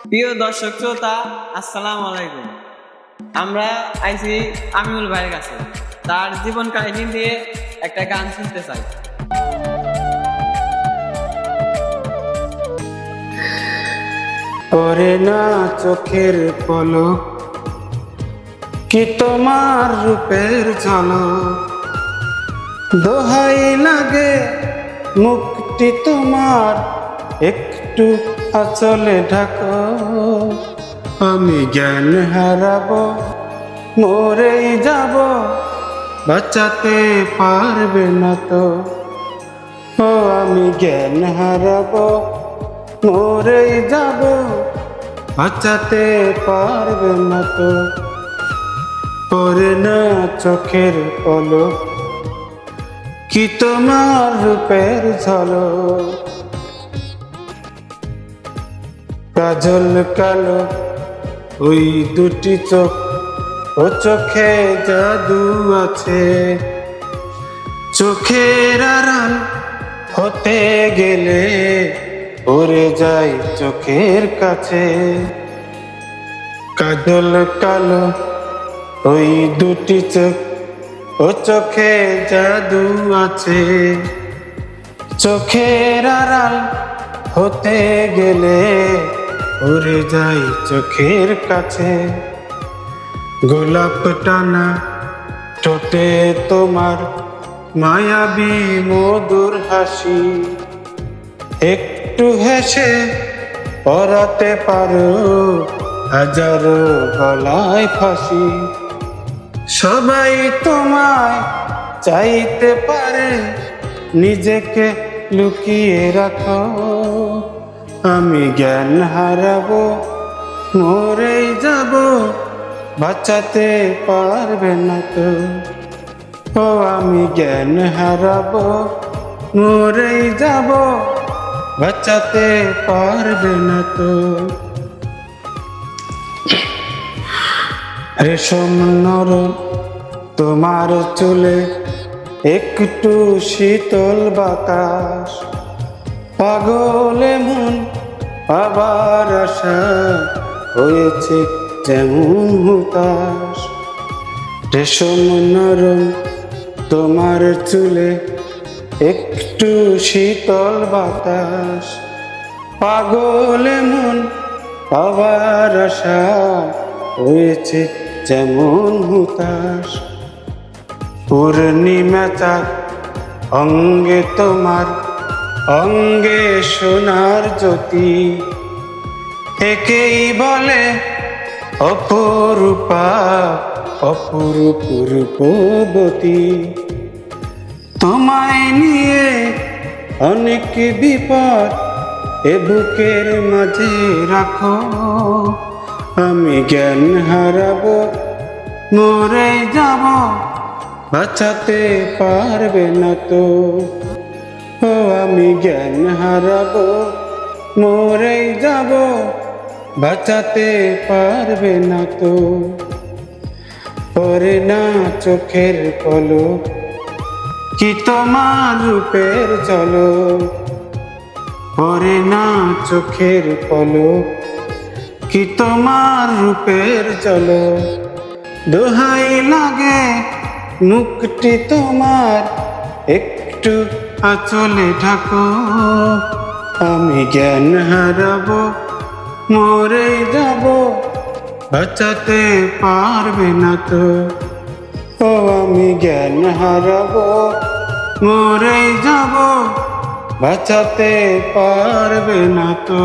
প্রিয় দর্শক শ্রোতা, আসসালামু আলাইকুম। আমরা আইছি আমিনুল ভাইয়ের কাছে, তার জীবন কাহিনী দিয়ে একটা গান শুনতে চাই। পরে না চোখের পলক, কি তোমার রূপের ঝলক, দোহাই লাগে মুখটি তোমার, একটু আঁচলে ঢাকো। আমি জ্ঞান হারাবো, মরেই যাব, বাঁচাতে পারবে না তো। ও আমি জ্ঞান হারাবো, মরেই যাব, বাঁচাতে পারবে না তো। পরে না চোখের পলক, কি তোমার রূপের ঝলক, কাজল কালো ওই দুটি চোখ, ও চোখে জাদু আছে। চোখের আড়াল হতে গেলে উড়ে যাই চোখের কাছে। কাজল কালো ওই দুটি চোখ, ও চোখে জাদু আছে। চোখের আড়াল হতে গেলে উড়ে যাই চোখের কাছে। গোলাপ টানা ঠোঁটে তোমার মায়াবী মধুর হাসি, একটু হেসে পরাতে পারো হাজারো গলায় ফাঁসি। সবাই তোমায় চাইতে পারে, নিজেকে লুকিয়ে রাখো। আমি জ্ঞান হারাবো, মরেই যাব, বাঁচাতে পারবে না তো। ও আমি জ্ঞান হারাবো, মরেই যাব, বাঁচাতে পারবে না তো। রেশম নরম তোমার চুলে, একটু শীতল বাতাস, পাগলে মন আবার আশা হয়েছে যেমন হুতাশ। রেশম নরম তোমার চুলে, একটু শীতল বাতাস, পাগলে মন আবার আশা হয়েছে যেমন হুতাশ। পূর্ণিমা চাঁদ অঙ্গে তোমার, অঙ্গে সোনার জ্যোতি, একেই বলে অপরূপা, অপরূপ রূপবতী। তোমায় নিয়ে অনেক বিপদ এ বুকের মাঝে রাখো। আমি জ্ঞান হারাবো, মরে যাব, বাঁচাতে পারবে না তো। ও আমি জ্ঞান হারাবো, মরে যাব, বাঁচাতে পারবে না তো। পরে না চোখের পলক, কি তোমার রূপের ঝলক, পরে না চোখের পলক, কি তোমার রূপের ঝলক, দোহাই লাগে মুখটি তোমার, একটু আঁচলে ঢাকো। আমি জ্ঞান হারাবো, মরেই যাব, বাঁচাতে পারবে না তো। ও আমি জ্ঞান হারাবো, মরেই যাব, বাঁচাতে পারবে না তো।